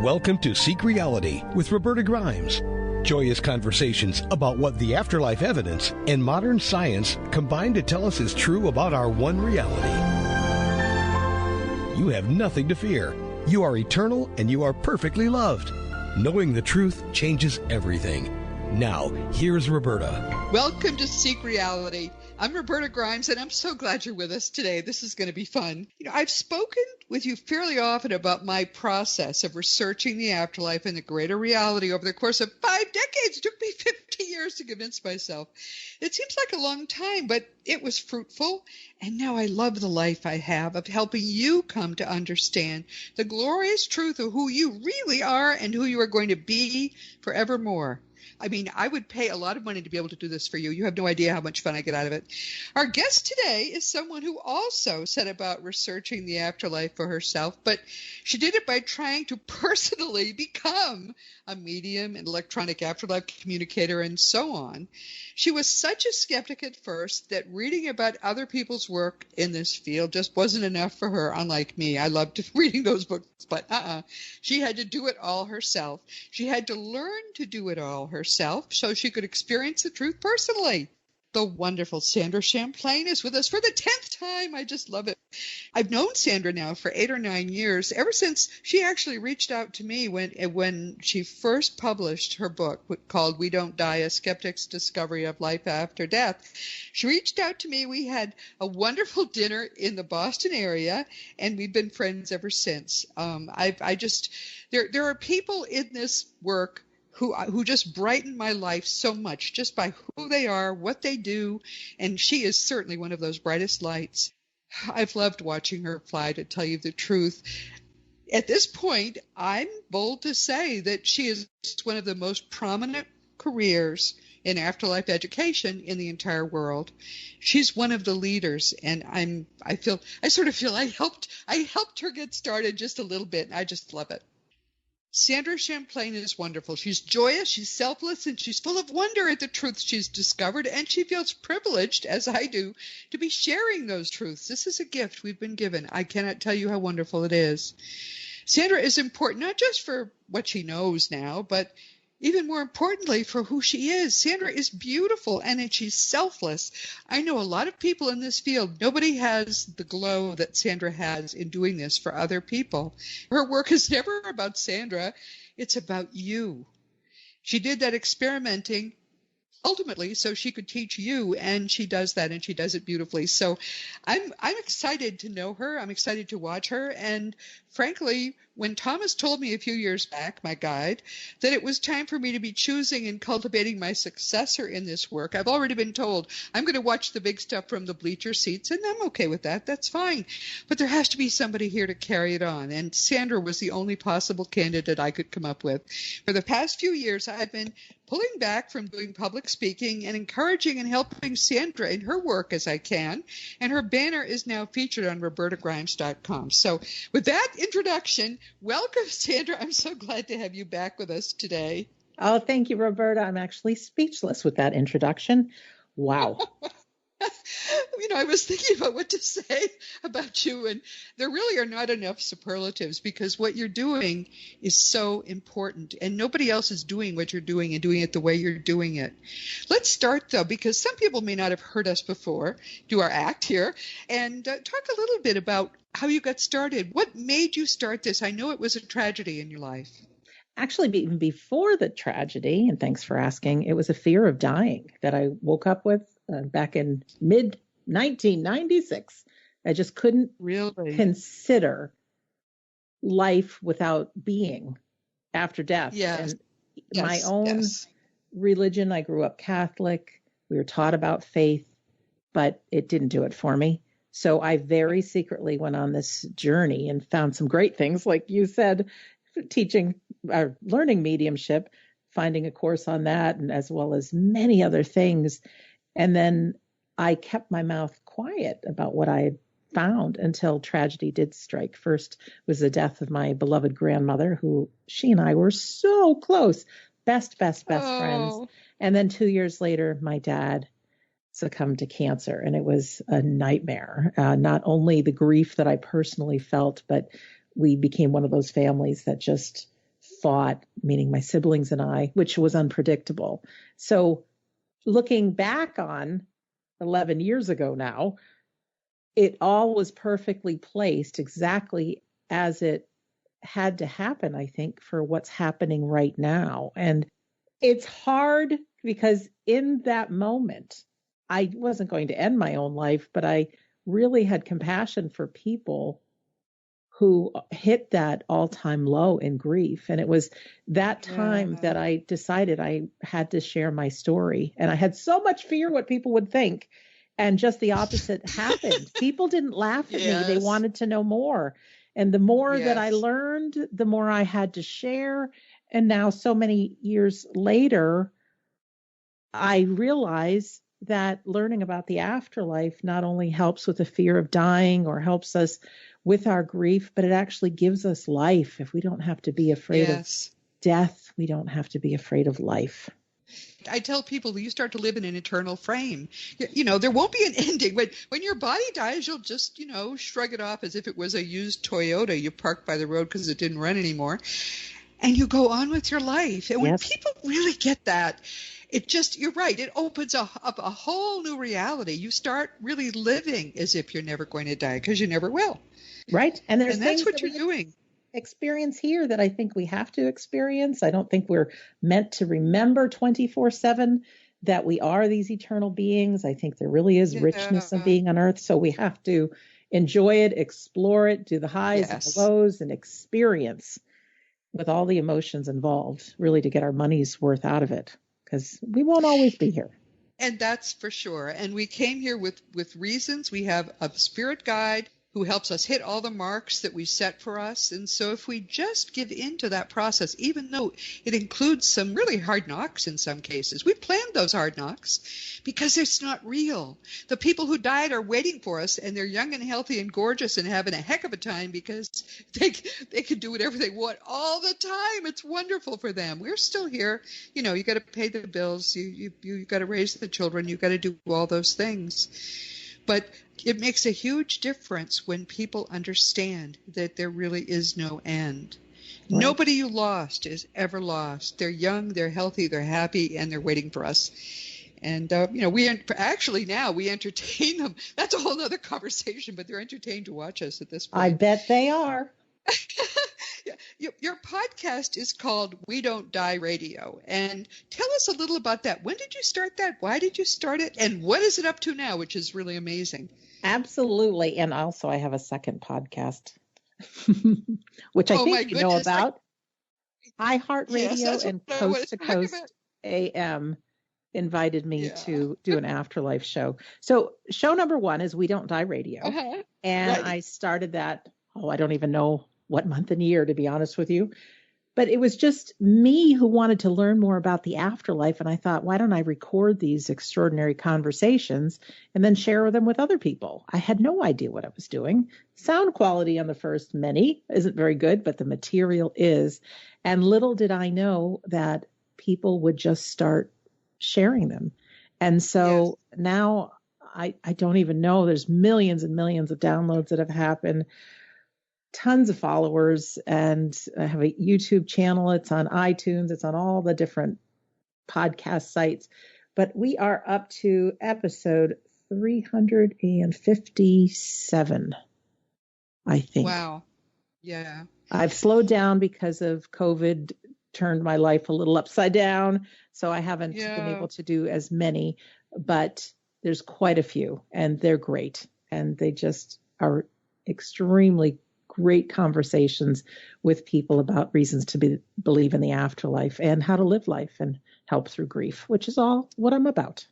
Welcome to Seek Reality with Roberta Grimes. Joyous conversations about what the afterlife evidence and modern science combine to tell us is true about our one reality. You have nothing to fear. You are eternal and you are perfectly loved. Knowing the truth changes everything. Now, here's Roberta. Welcome to Seek Reality. I'm Roberta Grimes, and I'm so glad you're with us today. This is going to be fun. I've spoken with you fairly often about my process of researching the afterlife and the greater reality over the course of 5 decades. It took me 50 years to convince myself. It seems like a long time, but it was fruitful. And now I love the life I have of helping you come to understand the glorious truth of who you really are and who you are going to be forevermore. I mean, I would pay a lot of money to be able to do this for you. You have no idea how much fun I get out of it. Our guest today is someone who also set about researching the afterlife for herself, but she did it by trying to personally become a medium, an electronic afterlife communicator, and so on. She was such a skeptic at first that reading about other people's work in this field just wasn't enough for her, unlike me. I loved reading those books, but she had to do it all herself. She had to learn to do it all herself so she could experience the truth personally. The wonderful Sandra Champlain is with us for the 10th time. I just love it. I've known Sandra now for 8 or 9 years, ever since she actually reached out to me when she first published her book called We Don't Die, A Skeptic's Discovery of Life After Death. She reached out to me. We had a wonderful dinner in the Boston area, and we've been friends ever since. There are people in this work who just brighten my life so much just by who they are, what they do, and she is certainly one of those brightest lights. I've loved watching her fly, to tell you the truth. At this point, I'm bold to say that she is one of the most prominent careers in afterlife education in the entire world. She's one of the leaders, and I sort of feel I helped her get started just a little bit, and I just love it. Sandra Champlain is wonderful. She's joyous, she's selfless, and she's full of wonder at the truths she's discovered, and she feels privileged, as I do, to be sharing those truths. This is a gift we've been given. I cannot tell you how wonderful it is. Sandra is important not just for what she knows now, but even more importantly, for who she is. Sandra is beautiful, and she's selfless. I know a lot of people in this field. Nobody has the glow that Sandra has in doing this for other people. Her work is never about Sandra. It's about you. She did that experimenting ultimately so she could teach you, and she does that, and she does it beautifully. So I'm excited to know her. I'm excited to watch her. And frankly, when Thomas told me a few years back, my guide, that it was time for me to be choosing and cultivating my successor in this work, I've already been told I'm going to watch the big stuff from the bleacher seats, and I'm okay with that. That's fine. But there has to be somebody here to carry it on, and Sandra was the only possible candidate I could come up with. For the past few years, I've been pulling back from doing public speaking and encouraging and helping Sandra in her work as I can, and her banner is now featured on robertagrimes.com. So with that introduction, welcome, Sandra. I'm so glad to have you back with us today. Oh, thank you, Roberta. I'm actually speechless with that introduction. Wow. I was thinking about what to say about you, and there really are not enough superlatives because what you're doing is so important, and nobody else is doing what you're doing and doing it the way you're doing it. Let's start, though, because some people may not have heard us before, do our act here, and talk a little bit about how you got started. What made you start this? I know it was a tragedy in your life. Actually, even before the tragedy, and thanks for asking, it was a fear of dying that I woke up with back in mid-1996. I just couldn't really consider life without being after death. Yes. And my own religion, I grew up Catholic. We were taught about faith, but it didn't do it for me. So I very secretly went on this journey and found some great things, like you said, teaching, learning mediumship, finding a course on that, and as well as many other things. And then I kept my mouth quiet about what I had found until tragedy did strike. First was the death of my beloved grandmother, who she and I were so close, best friends. And then 2 years later, my dad succumbed to cancer, and it was a nightmare. Not only the grief that I personally felt, but we became one of those families that just fought, meaning my siblings and I, which was unpredictable. So looking back on 11 years ago now, it all was perfectly placed exactly as it had to happen, I think, for what's happening right now. And it's hard because in that moment, I wasn't going to end my own life, but I really had compassion for people who hit that all-time low in grief. And it was that time that I decided I had to share my story. And I had so much fear what people would think. And just the opposite happened. People didn't laugh at me. They wanted to know more. And the more that I learned, the more I had to share. And now so many years later, I realize that learning about the afterlife not only helps with the fear of dying or helps us with our grief, but it actually gives us life. If we don't have to be afraid of death, we don't have to be afraid of life. I tell people you start to live in an eternal frame. You know, there won't be an ending. When your body dies, you'll just, shrug it off as if it was a used Toyota you parked by the road because it didn't run anymore. And you go on with your life. And when people really get that, you're right, it opens up a whole new reality. You start really living as if you're never going to die because you never will. Right. And that's what you're doing. Experience here that I think we have to experience. I don't think we're meant to remember 24/7 that we are these eternal beings. I think there really is richness of being on earth. So we have to enjoy it, explore it, do the highs and the lows, and experience with all the emotions involved, really to get our money's worth out of it, because we won't always be here. And that's for sure. And we came here with reasons. We have a spirit guide who helps us hit all the marks that we set for us. And so if we just give in to that process, even though it includes some really hard knocks in some cases, we planned those hard knocks because it's not real. The people who died are waiting for us, and they're young and healthy and gorgeous and having a heck of a time because they can do whatever they want all the time. It's wonderful for them. We're still here. You got to pay the bills. You got to raise the children. You got to do all those things. But it makes a huge difference when people understand that there really is no end. Right. Nobody you lost is ever lost. They're young, they're healthy, they're happy, and they're waiting for us. And, we entertain them. That's a whole other conversation, but they're entertained to watch us at this point. I bet they are. Your podcast is called We Don't Die Radio. And tell us a little about that. When did you start that? Why did you start it? And what is it up to now, which is really amazing? Absolutely. And also I have a second podcast, which I think you know about. iHeartRadio and Coast to Coast AM invited me to do an Afterlife show. So show number 1 is We Don't Die Radio. And I started that, I don't even know what month and year, to be honest with you. But it was just me who wanted to learn more about the afterlife. And I thought, why don't I record these extraordinary conversations and then share them with other people? I had no idea what I was doing. Sound quality on the first many isn't very good, but the material is. And little did I know that people would just start sharing them. And so now I don't even know. There's millions and millions of downloads that have happened. Tons of followers, and I have a YouTube channel. It's on iTunes. It's on all the different podcast sites. But we are up to episode 357, I think. Wow. Yeah. I've slowed down because of COVID, turned my life a little upside down. So I haven't been able to do as many, but there's quite a few, and they're great. And they just are extremely great conversations with people about reasons to believe in the afterlife and how to live life and help through grief, which is all what I'm about.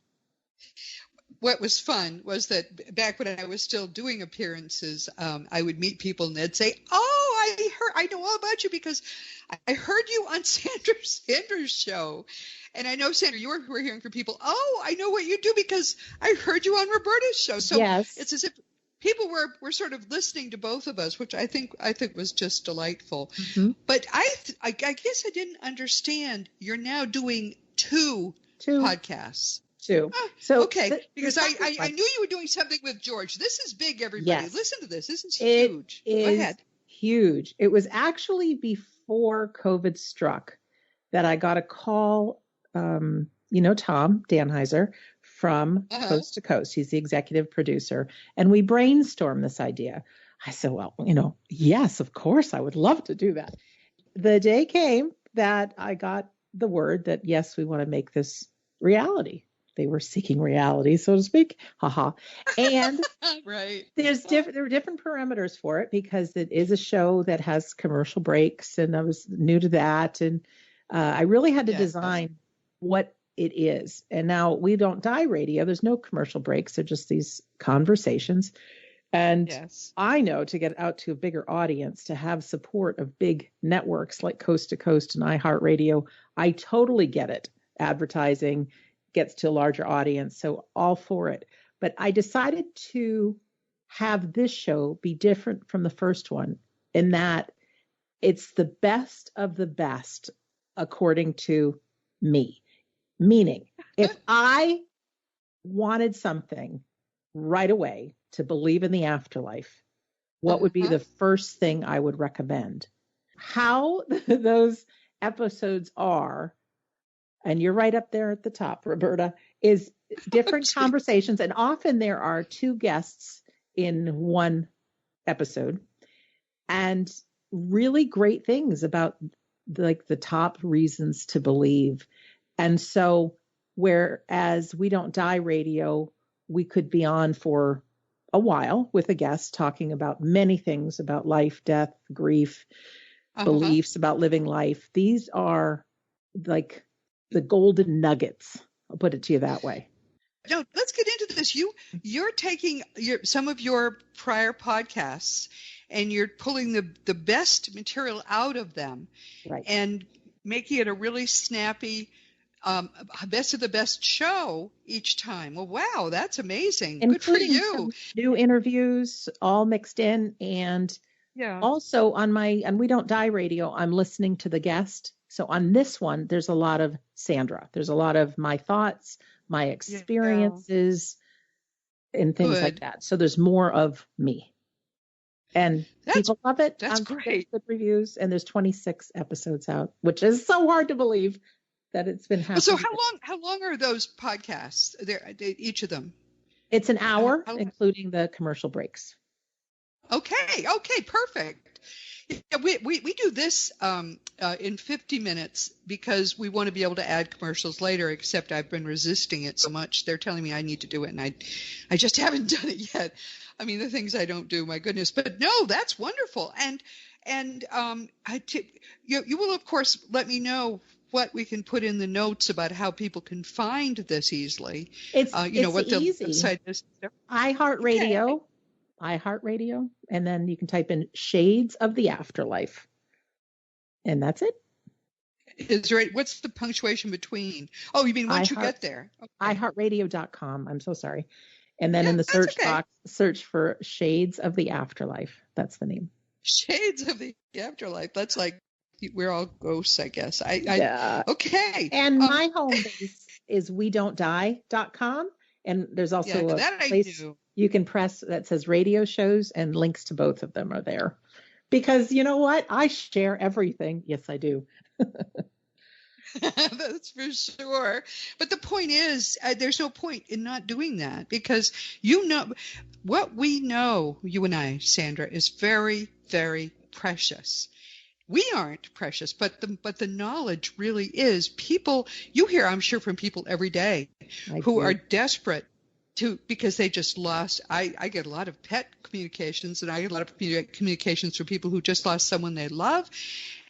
What was fun was that back when I was still doing appearances, I would meet people and they'd say, I know all about you because I heard you on Sandra's show. And I know, Sandra, you were hearing from people, I know what you do because I heard you on Roberta's show. So it's as if people were sort of listening to both of us, which I think was just delightful. Mm-hmm. But I guess I didn't understand. You're now doing two podcasts. Two. So because I knew you were doing something with George. This is big, everybody. Listen to this. This is huge. Go ahead. huge. It was actually before COVID struck that I got a call, Tom Danheiser from Coast to Coast. He's the executive producer. And we brainstormed this idea. I said, well, yes, of course, I would love to do that. The day came that I got the word that, yes, we want to make this reality. They were seeking reality, so to speak. Haha. And right. there are different parameters for it because it is a show that has commercial breaks, and I was new to that. And I really had to design what it is. And now We Don't Die Radio, there's no commercial breaks. They're just these conversations. And I know to get out to a bigger audience, to have support of big networks like Coast to Coast and iHeartRadio, I totally get it. Advertising gets to a larger audience, so all for it. But I decided to have this show be different from the first one in that it's the best of the best according to me. Meaning, if I wanted something right away to believe in the afterlife, what would be the first thing I would recommend? How those episodes are, and you're right up there at the top, Roberta, is different conversations. And often there are two guests in one episode, and really great things about the top reasons to believe. And so whereas We Don't Die Radio, we could be on for a while with a guest talking about many things about life, death, grief, beliefs about living life. These are like the golden nuggets. I'll put it to you that way. No, let's get into this. You're taking some of your prior podcasts and you're pulling the best material out of them, right, and making it a really snappy, best of the best show each time. Well, wow, that's amazing. Including good for you. New interviews all mixed in, and also on We Don't Die Radio, I'm listening to the guest. So on this one, there's a lot of Sandra. There's a lot of my thoughts, my experiences, and things like that. So there's more of me. And people love it. That's great. Good reviews. And there's 26 episodes out, which is so hard to believe that it's been happening. So how long are those podcasts? Each of them? It's an hour, including the commercial breaks. Okay, perfect. Yeah, we do this in 50 minutes because we want to be able to add commercials later, except I've been resisting it so much. They're telling me I need to do it, and I just haven't done it yet. I mean, the things I don't do, my goodness. But no, that's wonderful. And you will, of course, let me know what we can put in the notes about how people can find this easily. It's what easy. The website is. iHeartRadio. Okay. iHeartRadio, and then you can type in Shades of the Afterlife, and that's it. Is there? What's the punctuation between? Oh, you mean once you get there? Okay. iHeartRadio.com. I'm so sorry. And then in the search box, search for Shades of the Afterlife. That's the name. Shades of the Afterlife. That's like we're all ghosts, I guess. Okay. And my home base is WeDon'tDie.com, and there's also a place you can press that says radio shows, and links to both of them are there. Because you know what? I share everything. Yes, I do. That's for sure. But the point is, there's no point in not doing that, because what we know, you and I, Sandra, is very, very precious. We aren't precious, but the knowledge really is. People, you hear, I'm sure, from people every day who are desperate because they just lost. I get a lot of pet communications, and I get a lot of communications from people who just lost someone they love.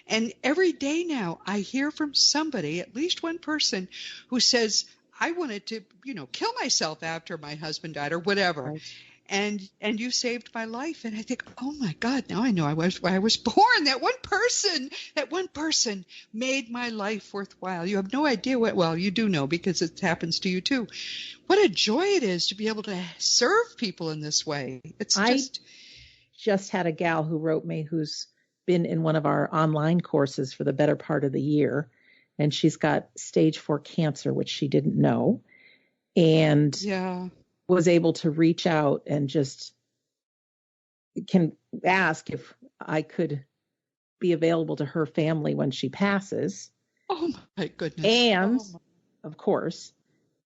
And every day now I hear from somebody, at least one person, who says, I wanted to, kill myself after my husband died or whatever. Right. And you saved my life. And I think, oh my God, now I know why I was born. That one person made my life worthwhile. You have no idea well, you do know, because it happens to you too. What a joy it is to be able to serve people in this way. I just had a gal who wrote me who's been in one of our online courses for the better part of the year, and she's got stage 4 cancer, which she didn't know, and was able to reach out and just can ask if I could be available to her family when she passes. Oh my goodness. And of course,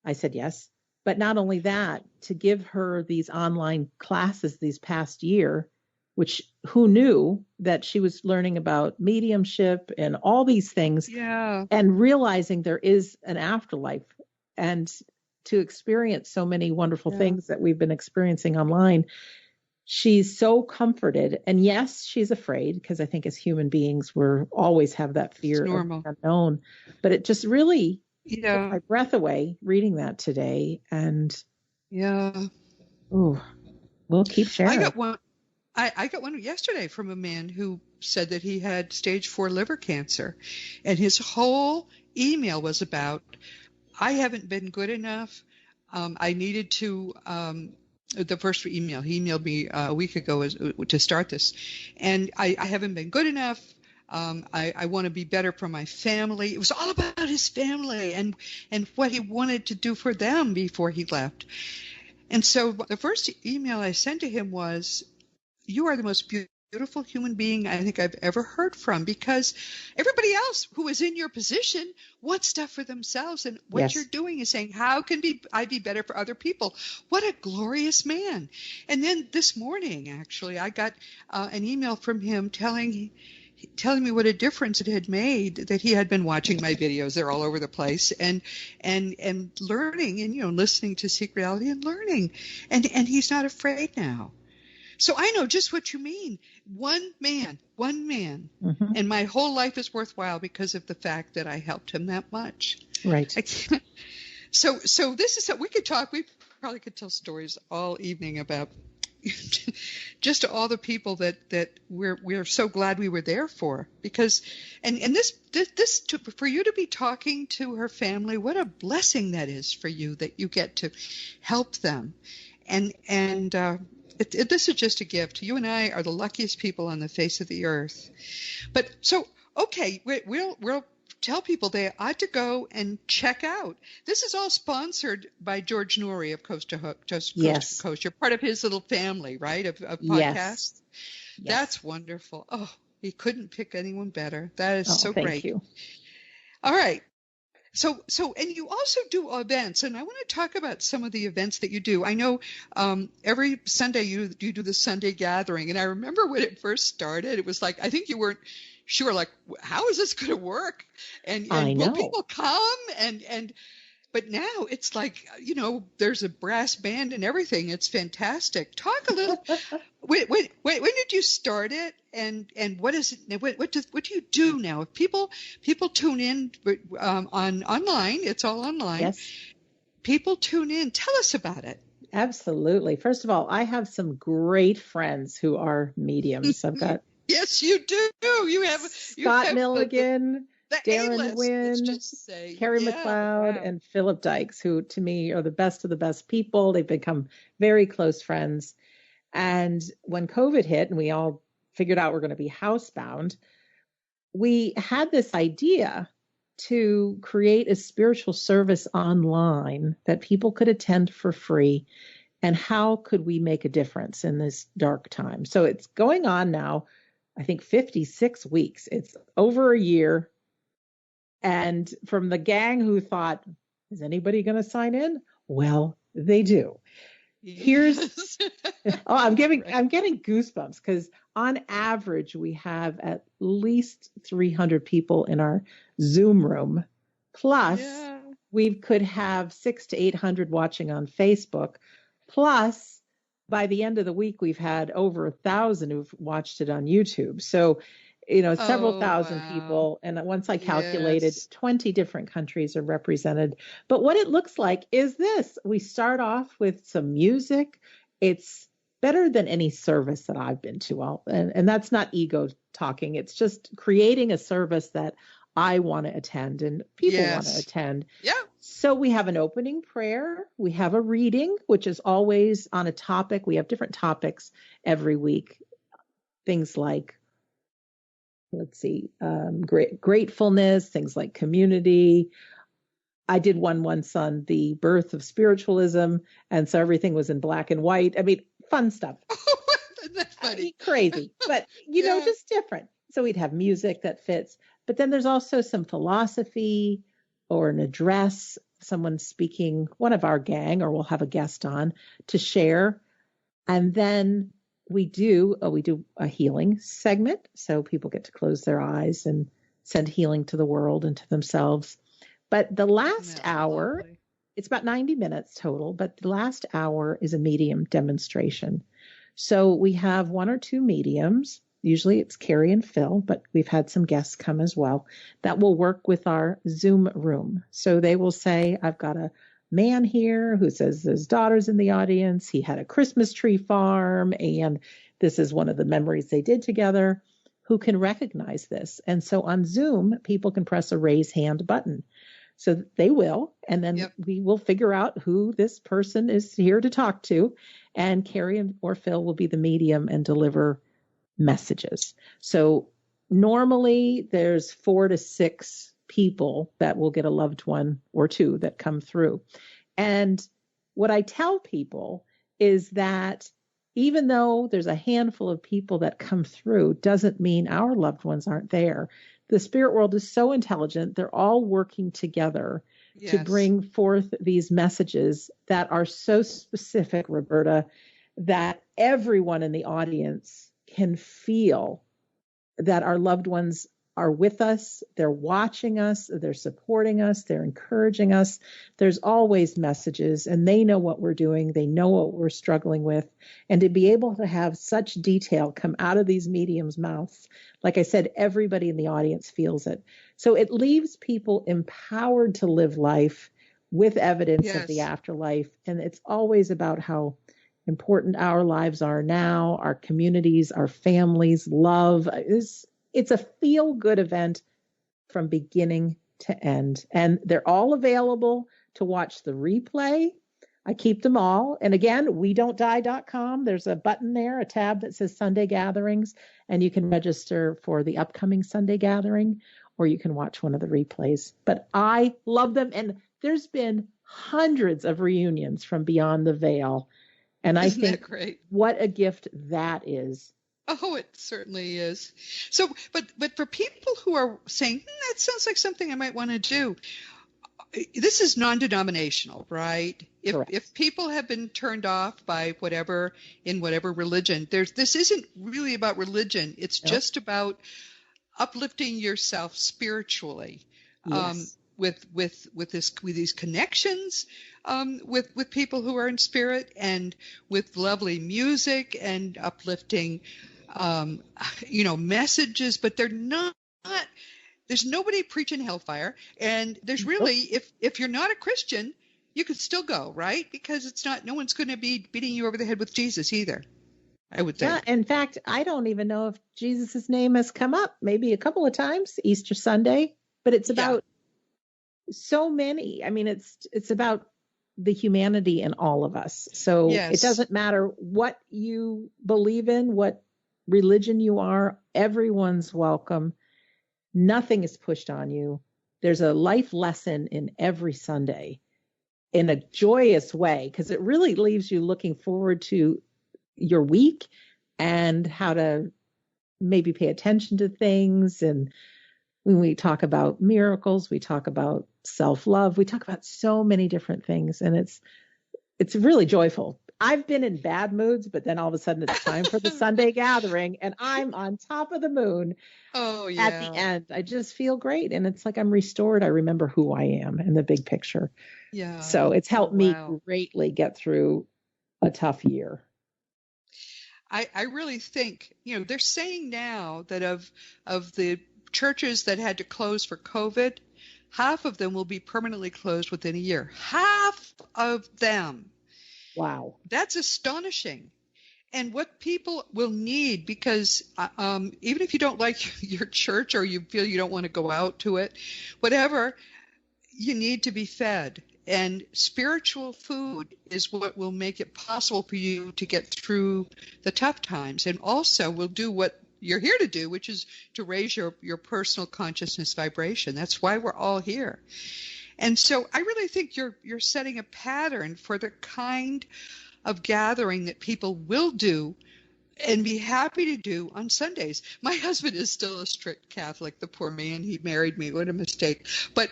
I said yes. But not only that, to give her these online classes these past year, which who knew that she was learning about mediumship and all these things, and realizing there is an afterlife, and to experience so many wonderful things that we've been experiencing online. She's so comforted. And yes, she's afraid, because I think as human beings, we're always have that fear of the unknown. But it just really took my breath away reading that today. And we'll keep sharing. I got one yesterday from a man who said that he had stage 4 liver cancer, and his whole email was about, I haven't been good enough. I needed to, the first email, he emailed me a week ago to start this, and I haven't been good enough. I want to be better for my family. It was all about his family and what he wanted to do for them before he left. And so the first email I sent to him was, you are the most beautiful human being I think I've ever heard from, because everybody else who is in your position wants stuff for themselves. And what you're doing is saying, how can I be better for other people? What a glorious man. And then this morning, actually, I got an email from him telling me what a difference it had made that he had been watching my videos. They're all over the place, and learning, and listening to Seek Reality and learning, and he's not afraid now. So I know just what you mean. One man, and my whole life is worthwhile because of the fact that I helped him that much. Right. So this is, we could talk. We probably could tell stories all evening about just all the people that we're so glad we were there for, because and this for you to be talking to her family, what a blessing that is for you, that you get to help them, and this is just a gift. You and I are the luckiest people on the face of the earth. But so, okay, we'll tell people they ought to go and check out. This is all sponsored by George Norrie of Coast to Coast. You're part of his little family, right, of podcasts? Yes. That's wonderful. Oh, he couldn't pick anyone better. That is so great. Thank you. All right. So, and you also do events, and I want to talk about some of the events that you do. I know every Sunday you do the Sunday gathering, and I remember when it first started, it was like, I think you weren't sure, like, how is this going to work? And will people come? But now it's like, there's a brass band and everything. It's fantastic. Talk a little. When did you start it? And what is it? What do you do now? If people tune in online, it's all online. Yes. People tune in. Tell us about it. Absolutely. First of all, I have some great friends who are mediums. I've got. Yes, you do. You have Scott Milligan. The Darren Wynn, Carrie McLeod, and Philip Dykes, who to me are the best of the best people. They've become very close friends. And when COVID hit and we all figured out we're going to be housebound, we had this idea to create a spiritual service online that people could attend for free. And how could we make a difference in this dark time? So it's going on now, I think 56 weeks. It's over a year. And from the gang who thought, is anybody going to sign in? Well, they do. Here's, I'm getting goosebumps, because on average, we have at least 300 people in our Zoom room. Plus, we could have 600 to 800 watching on Facebook. Plus, by the end of the week, we've had over 1,000 who've watched it on YouTube. So, several thousand people. And once I calculated, 20 different countries are represented. But what it looks like is this. We start off with some music. It's better than any service that I've been to. And that's not ego talking. It's just creating a service that I want to attend and people want to attend. Yeah. So we have an opening prayer. We have a reading, which is always on a topic. We have different topics every week. Things like, gratefulness, things like community. I did one once on the birth of spiritualism, and so everything was in black and white. I mean, fun stuff. Isn't that funny. Crazy, but just different. So we'd have music that fits. But then there's also some philosophy or an address, someone speaking, one of our gang, or we'll have a guest on to share. And then we do a healing segment. So people get to close their eyes and send healing to the world and to themselves. But the last hour, lovely. It's about 90 minutes total, but the last hour is a medium demonstration. So we have one or two mediums. Usually it's Carrie and Phil, but we've had some guests come as well that will work with our Zoom room. So they will say, I've got a man here who says his daughter's in the audience. He had a Christmas tree farm, and this is one of the memories they did together. Who can recognize this? And so on Zoom, people can press a raise hand button. So they will, and then we will figure out who this person is here to talk to, and Carrie or Phil will be the medium and deliver messages. So normally there's 4 to 6 people that will get a loved one or two that come through. And what I tell people is that even though there's a handful of people that come through, doesn't mean our loved ones aren't there. The spirit world is so intelligent. They're all working together to bring forth these messages that are so specific, Roberta, that everyone in the audience can feel that our loved ones are with us. They're watching us. They're supporting us. They're encouraging us. There's always messages, and they know what we're doing. They know what we're struggling with. And to be able to have such detail come out of these mediums' mouths, like I said, everybody in the audience feels it. So it leaves people empowered to live life with evidence of the afterlife. And it's always about how important our lives are now, our communities, our families, love. It's a feel-good event from beginning to end. And they're all available to watch the replay. I keep them all. And again, wedon'tdie.com. There's a button there, a tab that says Sunday Gatherings, and you can register for the upcoming Sunday gathering, or you can watch one of the replays. But I love them. And there's been hundreds of reunions from Beyond the Veil. And I think what a gift that is. Oh, it certainly is. So, but for people who are saying, that sounds like something I might want to do, this is non-denominational, right? If people have been turned off by whatever religion, this isn't really about religion. It's just about uplifting yourself spiritually. With these connections with people who are in spirit, and with lovely music and uplifting messages, but they're not, there's nobody preaching hellfire. And there's really, if you're not a Christian, you could still go, right? Because no one's going to be beating you over the head with Jesus either, I would think. Yeah, in fact, I don't even know if Jesus' name has come up, maybe a couple of times, Easter Sunday, but it's about so many. I mean, it's about the humanity in all of us. So it doesn't matter what you believe in, what religion you are, everyone's welcome. Nothing is pushed on you. There's a life lesson in every Sunday in a joyous way, because it really leaves you looking forward to your week and how to maybe pay attention to things. And when we talk about miracles, we talk about self-love, we talk about so many different things, and it's really joyful. I've been in bad moods, but then all of a sudden it's time for the Sunday gathering, and I'm on top of the moon. At the end, I just feel great, and it's like I'm restored. I remember who I am in the big picture. So it's helped me greatly get through a tough year. I really think, they're saying now that of the churches that had to close for COVID, half of them will be permanently closed within a year. Half of them. Wow. That's astonishing. And what people will need, because even if you don't like your church, or you feel you don't want to go out to it, whatever, you need to be fed. And spiritual food is what will make it possible for you to get through the tough times, and also will do what you're here to do, which is to raise your personal consciousness vibration. That's why we're all here. And so I really think you're setting a pattern for the kind of gathering that people will do and be happy to do on Sundays. My husband is still a strict Catholic, the poor man. He married me. What a mistake. But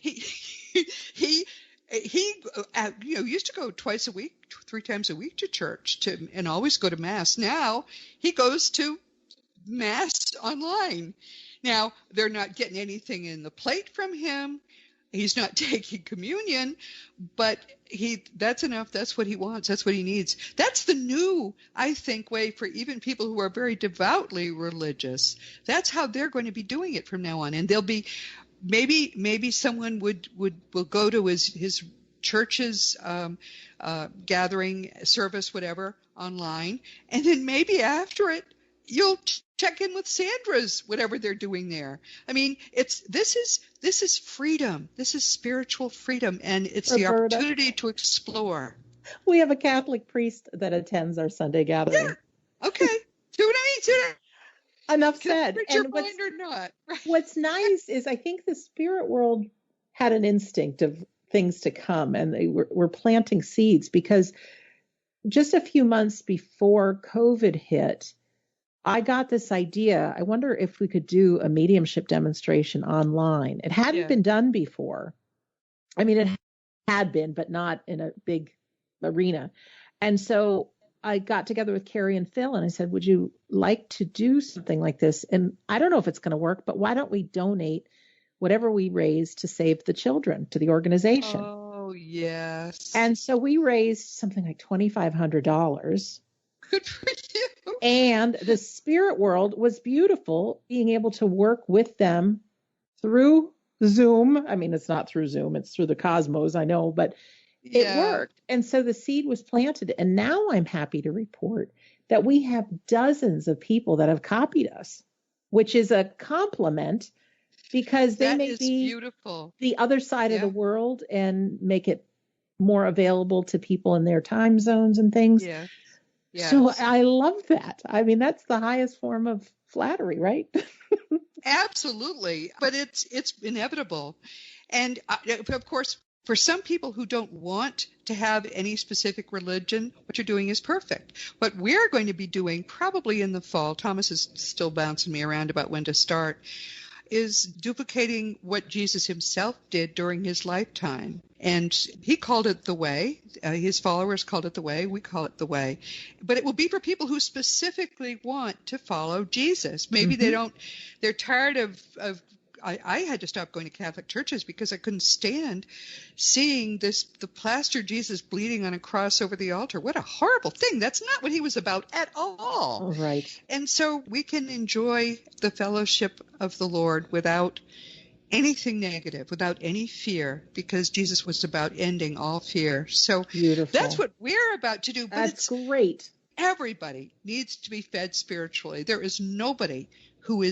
he used to go twice a week, 3 times a week to church and always go to Mass. Now he goes to Mass online. Now they're not getting anything in the plate from him. He's not taking communion, but that's enough. That's what he wants. That's what he needs. That's the new, I think, way for even people who are very devoutly religious. That's how they're going to be doing it from now on. And they'll be, maybe someone will go to his church's gathering, service, whatever, online. And then maybe after it, you'll check in with Sandra's, whatever they're doing there. I mean, this is freedom. This is spiritual freedom, and it's Roberta, the opportunity to explore. We have a Catholic priest that attends our Sunday gathering. Yeah. Okay. See what I mean? Enough said. And mind or not. What's nice is I think the spirit world had an instinct of things to come, and they were planting seeds, because just a few months before COVID hit, I got this idea. I wonder if we could do a mediumship demonstration online. It hadn't been done before. I mean, it had been, but not in a big arena. And so I got together with Carrie and Phil, and I said, would you like to do something like this? And I don't know if it's going to work, but why don't we donate whatever we raise to save the children to the organization? Oh, yes. And so we raised something like $2,500. Good for you. And the spirit world was beautiful, being able to work with them through Zoom. I mean, it's not through Zoom, it's through the cosmos, I know, but it worked. And so the seed was planted. And now I'm happy to report that we have dozens of people that have copied us, which is a compliment, because they may be beautiful. The other side of the world and make it more available to people in their time zones and things. Yeah. Yes. So I love that. I mean, that's the highest form of flattery, right? Absolutely. But it's inevitable. And of course, for some people who don't want to have any specific religion, what you're doing is perfect. What we're going to be doing probably in the fall, Thomas is still bouncing me around about when to start, is duplicating what Jesus himself did during his lifetime. And he called it the way. His followers called it the way. We call it the way. But it will be for people who specifically want to follow Jesus. Maybe they're tired of I had to stop going to Catholic churches because I couldn't stand seeing the plaster Jesus bleeding on a cross over the altar. What a horrible thing. That's not what he was about at all. Right. And so we can enjoy the fellowship of the Lord without anything negative, without any fear, because Jesus was about ending all fear. So beautiful. That's what we're about to do. But that's great. Everybody needs to be fed spiritually. There is nobody who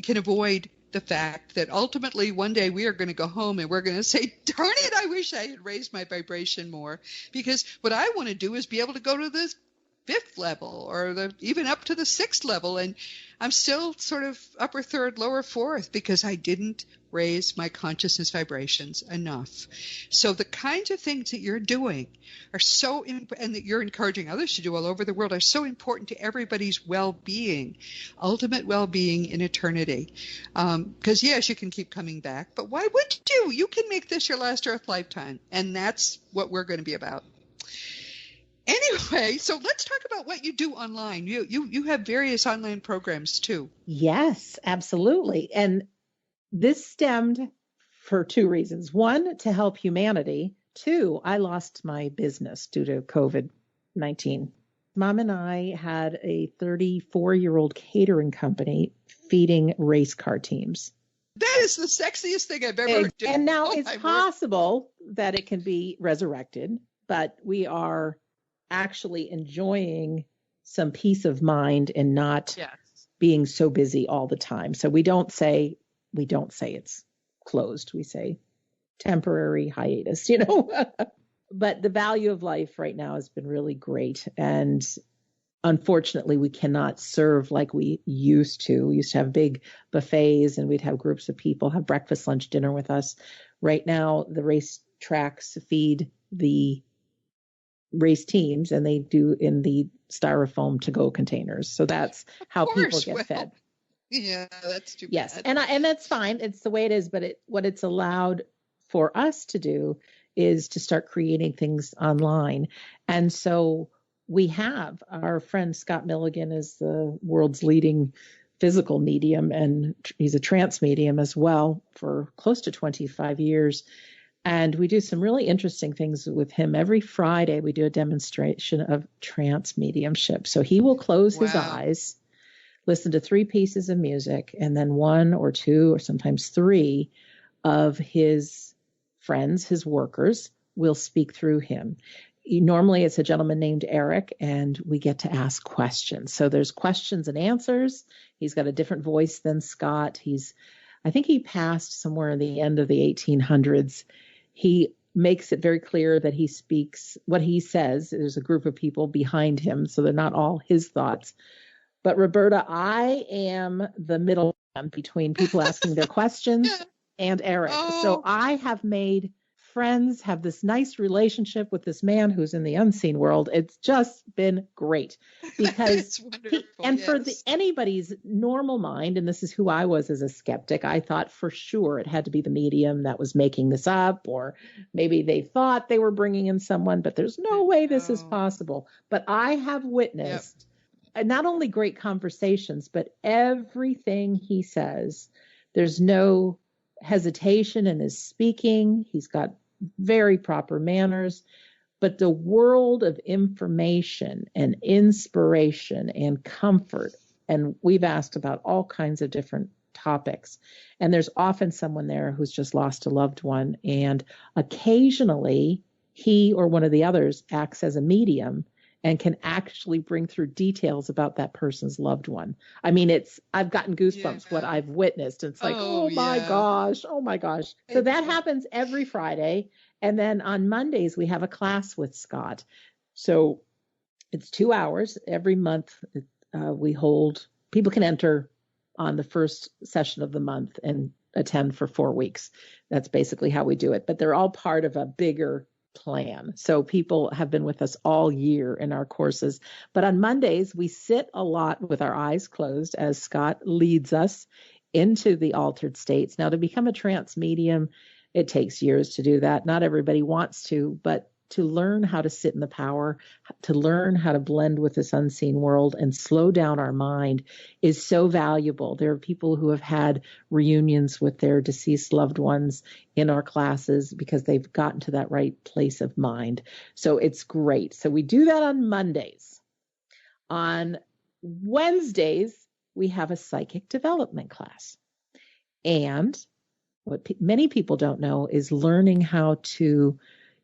can avoid the fact that ultimately one day we are going to go home and we're going to say, darn it, I wish I had raised my vibration more, because what I want to do is be able to go to the 5th level or even up to the 6th level. And I'm still sort of upper 3rd, lower 4th because I didn't raise my consciousness vibrations enough. So the kinds of things that you're doing are and that you're encouraging others to do all over the world are so important to everybody's well-being, ultimate well-being in eternity. Because yes, you can keep coming back, but why would you? You can make this your last Earth lifetime. And that's what we're going to be about. Anyway, so let's talk about what you do online. You have various online programs too. Yes, absolutely. And this stemmed for 2 reasons. 1, to help humanity. 2, I lost my business due to COVID-19. Mom and I had a 34-year-old catering company feeding race car teams. That is the sexiest thing I've ever done. And now it's possible that it can be resurrected, but we are actually enjoying some peace of mind and not being so busy all the time. So we don't say it's closed. We say temporary hiatus, But the value of life right now has been really great. And unfortunately, we cannot serve like we used to. We used to have big buffets and we'd have groups of people have breakfast, lunch, dinner with us. Right now, the race tracks feed the race teams, and they do in the styrofoam to-go containers. So that's how people get fed. Yeah, that's too yes. bad. And that's fine. It's the way it is. But what it's allowed for us to do is to start creating things online. And so we have our friend Scott Milligan is the world's leading physical medium, and he's a trance medium as well for close to 25 years. And we do some really interesting things with him. Every Friday, we do a demonstration of trance mediumship. So he will close his eyes, listen to 3 pieces of music, and then 1 or 2 or sometimes 3 of his friends, his workers, will speak through him. Normally, it's a gentleman named Eric, and we get to ask questions. So there's questions and answers. He's got a different voice than Scott. I think he passed somewhere in the end of the 1800s. He makes it very clear that he speaks what he says. There's a group of people behind him, so they're not all his thoughts. But Roberta, I am the middleman between people asking their questions and Eric. So I have made friends, have this nice relationship with this man who's in the unseen world. It's just been great because for anybody's normal mind, and this is who I was as a skeptic, I thought for sure it had to be the medium that was making this up, or maybe they thought they were bringing in someone, but there's no way this is possible. But I have witnessed not only great conversations, but everything he says, there's no hesitation in his speaking. He's got very proper manners, but the world of information and inspiration and comfort. And we've asked about all kinds of different topics. And there's often someone there who's just lost a loved one. And occasionally he or one of the others acts as a medium and can actually bring through details about that person's loved one. I mean, I've gotten goosebumps what I've witnessed. It's like, oh my gosh. So that happens every Friday. And then on Mondays, we have a class with Scott. So it's 2 hours every month. We hold, people can enter on the first session of the month and attend for 4 weeks. That's basically how we do it. But they're all part of a bigger plan. So people have been with us all year in our courses. But on Mondays, we sit a lot with our eyes closed as Scott leads us into the altered states. Now, to become a trance medium, it takes years to do that. Not everybody wants to, but to learn how to sit in the power, to learn how to blend with this unseen world and slow down our mind is so valuable. There are people who have had reunions with their deceased loved ones in our classes because they've gotten to that right place of mind. So it's great. So we do that on Mondays. On Wednesdays, we have a psychic development class. And what many people don't know is learning how to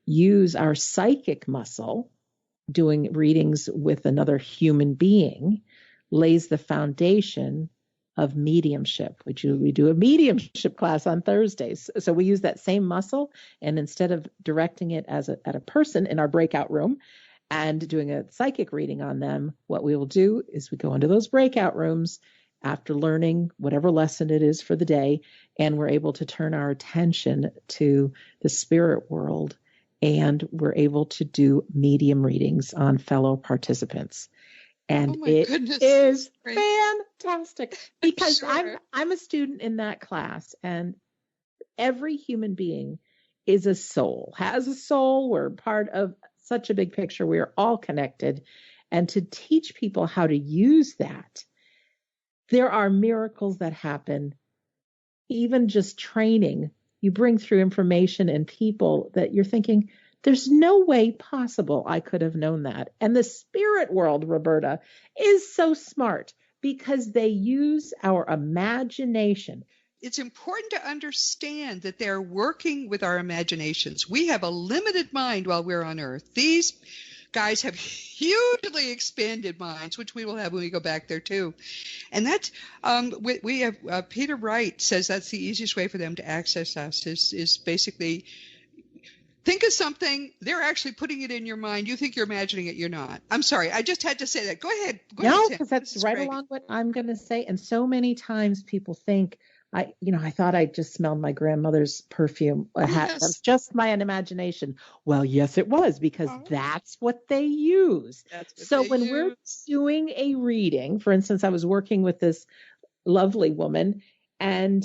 use our psychic muscle, doing readings with another human being, lays the foundation of mediumship. We do a mediumship class on Thursdays. So we use that same muscle, and instead of directing it at a person in our breakout room and doing a psychic reading on them, what we will do is we go into those breakout rooms after learning whatever lesson it is for the day, and we're able to turn our attention to the spirit world, and we're able to do medium readings on fellow participants. And it is fantastic because I'm a student in that class, and every human being is a soul, has a soul. We're part of such a big picture. We are all connected. And to teach people how to use that, there are miracles that happen. Even just training, you bring through information and people that you're thinking, there's no way possible I could have known that. And the spirit world, Roberta, is so smart because they use our imagination. It's important to understand that they're working with our imaginations. We have a limited mind while we're on Earth. These guys have hugely expanded minds, which we will have when we go back there too. And that's we have Peter Wright says that's the easiest way for them to access us is basically think of something, they're actually putting it in your mind. You think you're imagining it, you're not. I'm sorry, I just had to say that. Go ahead. No, because that's right along what I'm going to say. And so many times people think, I thought I just smelled my grandmother's perfume. That's just my imagination. Well, yes, it was, because that's what they use. So when we're doing a reading, for instance, I was working with this lovely woman, and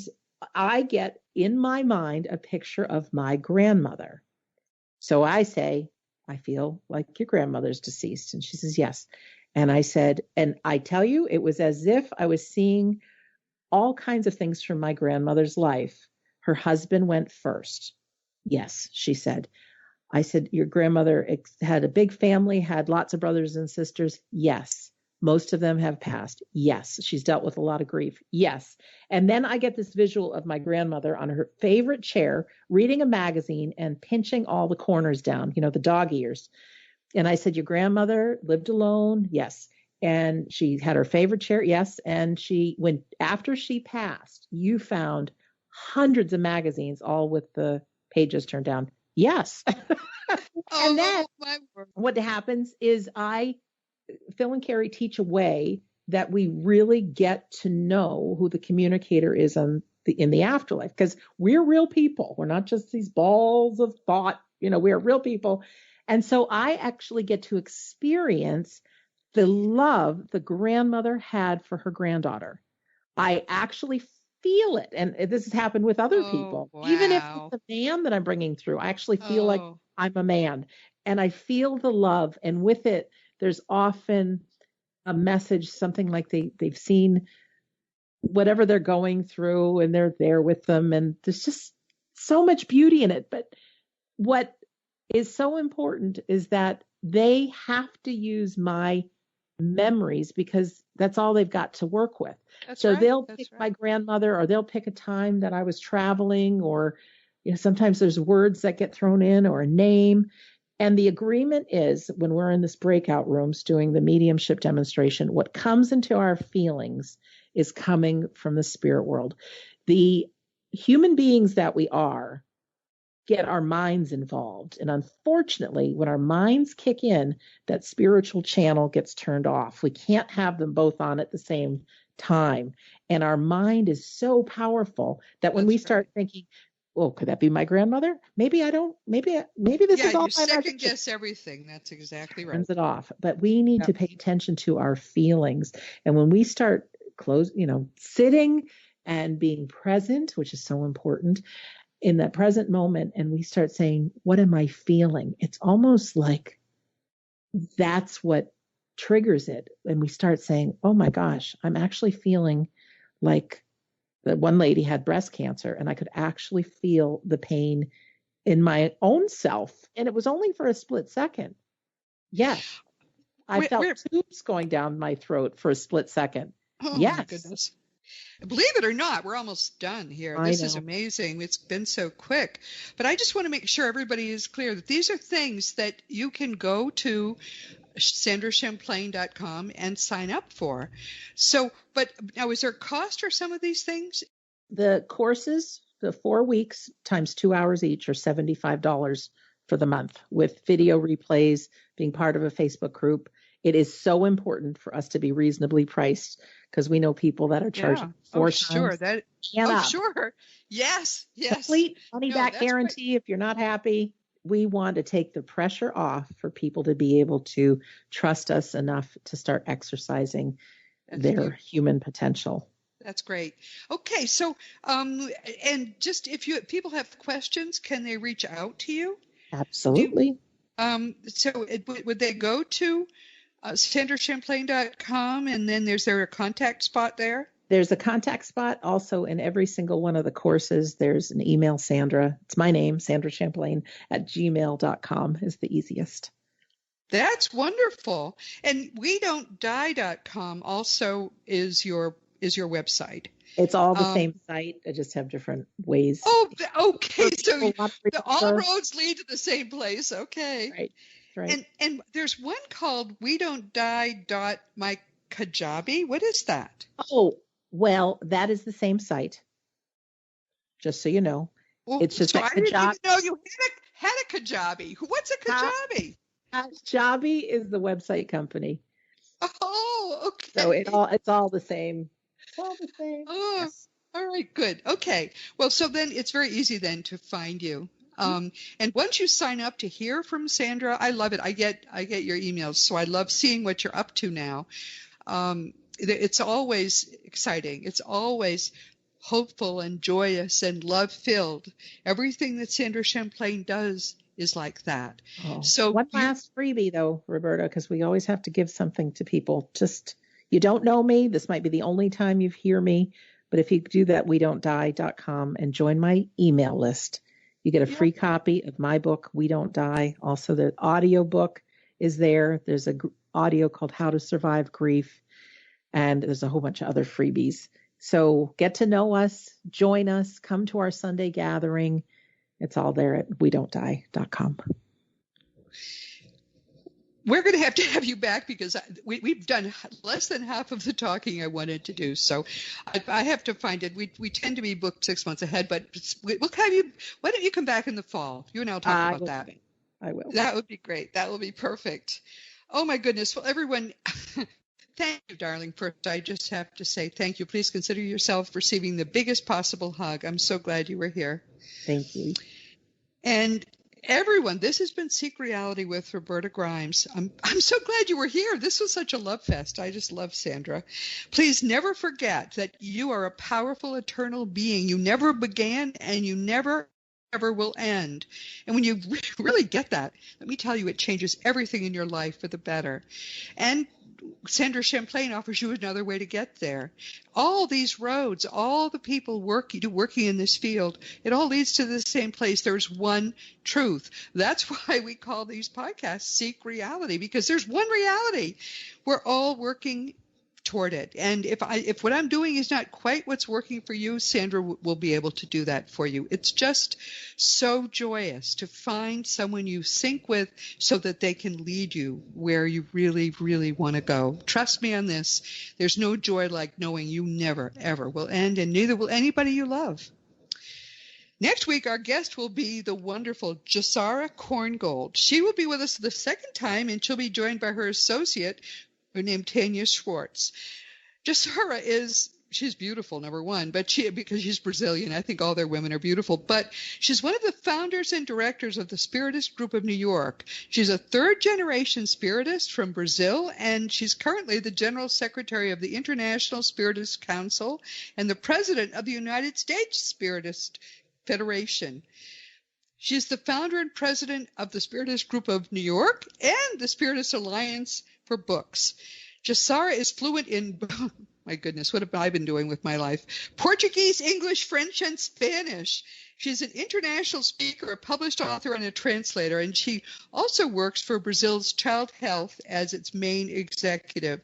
I get in my mind a picture of my grandmother. So I say, I feel like your grandmother's deceased. And she says, yes. And I said, and I tell you, it was as if I was seeing all kinds of things from my grandmother's life. Her husband went first. Yes, she said. I said, your grandmother had a big family, had lots of brothers and sisters. Yes. Most of them have passed. Yes. She's dealt with a lot of grief. Yes. And then I get this visual of my grandmother on her favorite chair, reading a magazine and pinching all the corners down, the dog ears. And I said, your grandmother lived alone? Yes. And she had her favorite chair? Yes. And after she passed, you found hundreds of magazines, all with the pages turned down. Yes. And then what happens is Phil and Carrie teach a way that we really get to know who the communicator is in the afterlife, because we're real people. We're not just these balls of thought, we're real people. And so I actually get to experience the love the grandmother had for her granddaughter. I actually feel it. And this has happened with other people. Wow. Even if it's a man that I'm bringing through, I actually feel like I'm a man, and I feel the love. And with it, there's often a message, something like they've seen whatever they're going through, and they're there with them. And there's just so much beauty in it. But what is so important is that they have to use my memories, because that's all they've got to work with. They'll pick my grandmother, or they'll pick a time that I was traveling, or sometimes there's words that get thrown in, or a name. And the agreement is, when we're in this breakout rooms doing the mediumship demonstration, what comes into our feelings is coming from the spirit world. The human beings that we are get our minds involved. And unfortunately, when our minds kick in, that spiritual channel gets turned off. We can't have them both on at the same time. And our mind is so powerful that when we start thinking, well, could that be my grandmother? Maybe I don't. Maybe this is all. You second guess everything. That's exactly right. Turns it off. But we need to pay attention to our feelings. And when we start sitting and being present, which is so important in that present moment, and we start saying, what am I feeling? It's almost like that's what triggers it. And we start saying, oh my gosh, I'm actually feeling like the one lady had breast cancer, and I could actually feel the pain in my own self. And it was only for a split second. Yes. I felt tubes going down my throat for a split second. Oh, yes. My goodness. Believe it or not, we're almost done here. This is amazing. It's been so quick. But I just want to make sure everybody is clear that these are things that you can go to sandrachamplain.com and sign up for. So, but now, is there a cost for some of these things? The courses, the 4 weeks times 2 hours each, are $75 for the month, with video replays, being part of a Facebook group. It is so important for us to be reasonably priced, because we know people that are charging 4 times. Sure. Yes. Complete money back guarantee. If you're not happy, we want to take the pressure off for people to be able to trust us enough to start exercising their human potential. That's great. Okay. So, and just if people have questions, can they reach out to you? Absolutely. Would they go to sandrachamplain.com, and then is there a contact spot there? There's a contact spot also in every single one of the courses. There's an email, Sandra. It's my name, Sandra Champlain @gmail.com is the easiest. That's wonderful. And WeDon'tDie.com also is your website. It's all the same site. I just have different ways. Oh, okay. So all roads lead to the same place. Okay. Right. And there's one called WeDon'tDie.mykajabi. What is that? Oh, well, that is the same site. Just so you know. Well, it's just so I didn't even know you had a Kajabi. What's a Kajabi? Kajabi is the website company. Oh, okay. So it's all the same. It's all the same. Oh, Yes. all right, good. Okay. Well, so then it's very easy then to find you. And once you sign up to hear from Sandra, I love it. I get your emails, so I love seeing what you're up to now. It's always exciting. It's always hopeful and joyous and love-filled. Everything that Sandra Champlain does is like that. Oh. So one last freebie though, Roberta, because we always have to give something to people. Just, you don't know me. This might be the only time you hear me, but if you do that, wedon'tdie.com and join my email list, you get a free copy of my book, We Don't Die. Also, the audio book is there. There's an audio called How to Survive Grief, and there's a whole bunch of other freebies. So get to know us, join us, come to our Sunday gathering. It's all there at wedon'tdie.com. We're going to have you back because we've done less than half of the talking I wanted to do. So I have to find it. We tend to be booked 6 months ahead, but we'll have you. Why don't you come back in the fall? You and I'll talk about that. I will. That would be great. That will be perfect. Oh, my goodness. Well, everyone, thank you, darling. First, I just have to say thank you. Please consider yourself receiving the biggest possible hug. I'm so glad you were here. Thank you. And everyone, this has been Seek Reality with Roberta Grimes. I'm so glad you were here. This was such a love fest. I just love Sandra. Please never forget that you are a powerful, eternal being. You never began and you never ever will end. And when you really get that, let me tell you, it changes everything in your life for the better. And Sandra Champlain offers you another way to get there. All these roads, all the people working in this field, it all leads to the same place. There's one truth. That's why we call these podcasts Seek Reality, because there's one reality. We're all working toward it. And if what I'm doing is not quite what's working for you, Sandra will be able to do that for you. It's just so joyous to find someone you sync with so that they can lead you where you really, really want to go. Trust me on this. There's no joy like knowing you never, ever will end, and neither will anybody you love. Next week, our guest will be the wonderful Jasara Korngold. She will be with us the second time, and she'll be joined by her associate, named Tanya Schwartz. Jasara she's beautiful, number one, but because she's Brazilian, I think all their women are beautiful, but she's one of the founders and directors of the Spiritist Group of New York. She's a third-generation Spiritist from Brazil, and she's currently the General Secretary of the International Spiritist Council and the President of the United States Spiritist Federation. She's the founder and president of the Spiritist Group of New York and the Spiritist Alliance for Books. Jasara is fluent in, my goodness, what have I been doing with my life? Portuguese, English, French, and Spanish. She's an international speaker, a published author, and a translator, and she also works for Brazil's Child Health as its main executive.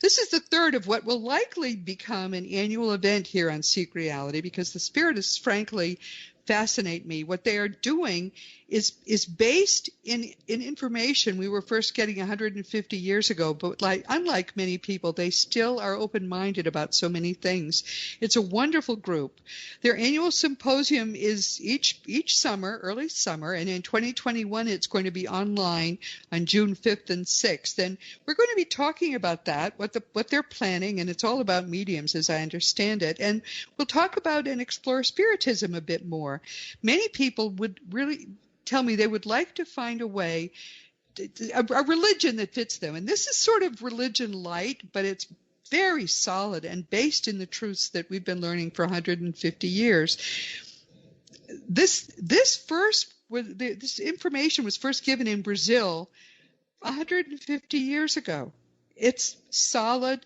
This is the third of what will likely become an annual event here on Seek Reality, because the Spiritists, frankly, fascinate me. What they are doing is based in information we were first getting 150 years ago, but unlike many people, they still are open-minded about so many things. It's a wonderful group. Their annual symposium is each summer, early summer, and in 2021 it's going to be online on June 5th and 6th. And we're going to be talking about that, what they're planning, and it's all about mediums as I understand it. And we'll talk about and explore Spiritism a bit more. Many people would really tell me they would like to find a way, a religion that fits them. And this is sort of religion light, but it's very solid and based in the truths that we've been learning for 150 years. This information was first given in Brazil 150 years ago. It's solid.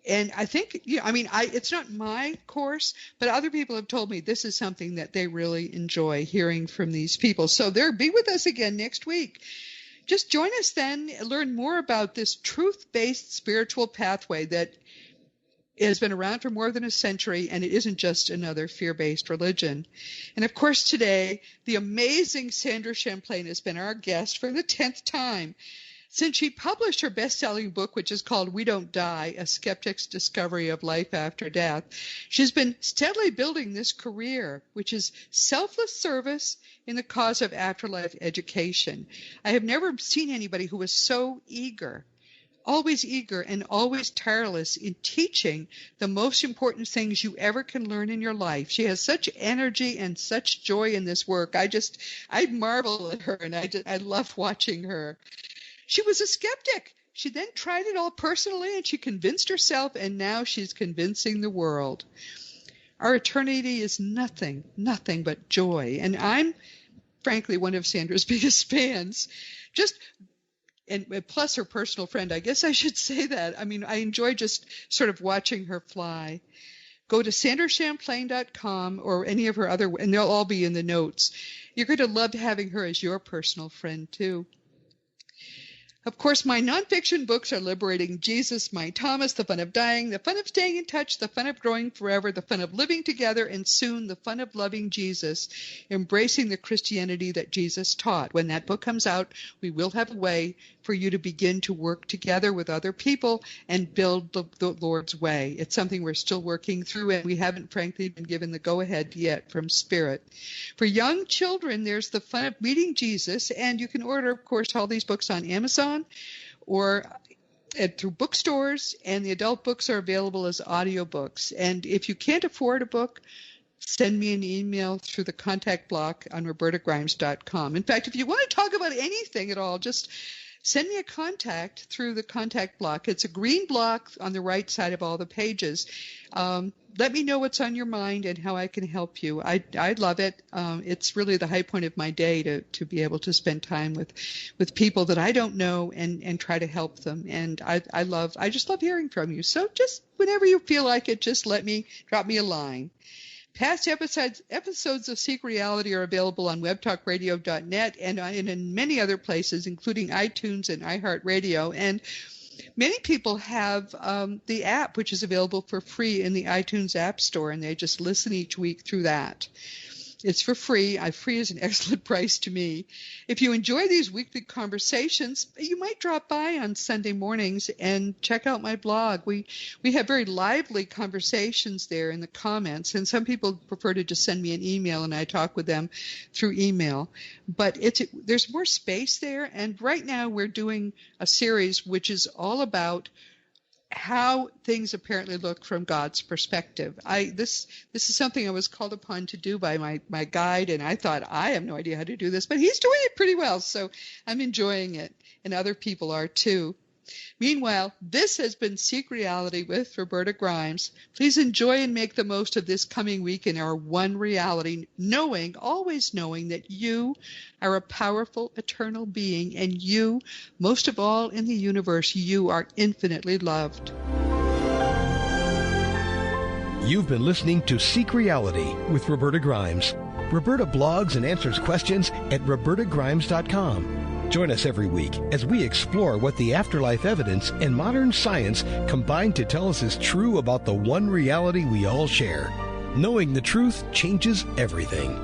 And I think, it's not my course, but other people have told me this is something that they really enjoy hearing from these people. So be with us again next week. Just join us then, learn more about this truth-based spiritual pathway that has been around for more than a century, and it isn't just another fear-based religion. And of course, today, the amazing Sandra Champlain has been our guest for the 10th time. Since she published her best-selling book, which is called We Don't Die, A Skeptic's Discovery of Life After Death, she's been steadily building this career, which is selfless service in the cause of afterlife education. I have never seen anybody who was so eager, always eager and always tireless in teaching the most important things you ever can learn in your life. She has such energy and such joy in this work. I marvel at her, and I love watching her. She was a skeptic. She then tried it all personally, and she convinced herself, and now she's convincing the world. Our eternity is nothing but joy. And I'm, frankly, one of Sandra's biggest fans. And plus her personal friend, I guess I should say that. I mean, I enjoy just sort of watching her fly. Go to sandrachamplain.com or any of her other, and they'll all be in the notes. You're going to love having her as your personal friend, too. Of course, my nonfiction books are Liberating Jesus, My Thomas, The Fun of Dying, The Fun of Staying in Touch, The Fun of Growing Forever, The Fun of Living Together, and soon The Fun of Loving Jesus, Embracing the Christianity that Jesus taught. When that book comes out, we will have a way for you to begin to work together with other people and build the Lord's way. It's something we're still working through, and we haven't, frankly, been given the go-ahead yet from Spirit. For young children, there's The Fun of Meeting Jesus, and you can order, of course, all these books on Amazon or through bookstores, and the adult books are available as audiobooks. And if you can't afford a book, send me an email through the contact block on robertagrimes.com. In fact, if you want to talk about anything at all, just send me a contact through the contact block. It's a green block on the right side of all the pages. Let me know what's on your mind and how I can help you. I'd love it. It's really the high point of my day to be able to spend time with people that I don't know and try to help them. And I just love hearing from you. So just whenever you feel like it, just drop me a line. Past episodes of Seek Reality are available on webtalkradio.net and in many other places, including iTunes and iHeartRadio. And many people have the app, which is available for free in the iTunes App Store, and they just listen each week through that. It's for free. Free is an excellent price to me. If you enjoy these weekly conversations, you might drop by on Sunday mornings and check out my blog. We have very lively conversations there in the comments, and some people prefer to just send me an email, and I talk with them through email. But there's more space there, and right now we're doing a series which is all about how things apparently look from God's perspective. This is something I was called upon to do by my guide, and I thought, I have no idea how to do this, but he's doing it pretty well, so I'm enjoying it, and other people are too. Meanwhile, this has been Seek Reality with Roberta Grimes. Please enjoy and make the most of this coming week in our one reality, always knowing that you are a powerful, eternal being, and you, most of all in the universe, you are infinitely loved. You've been listening to Seek Reality with Roberta Grimes. Roberta blogs and answers questions at robertagrimes.com. Join us every week as we explore what the afterlife evidence and modern science combine to tell us is true about the one reality we all share. Knowing the truth changes everything.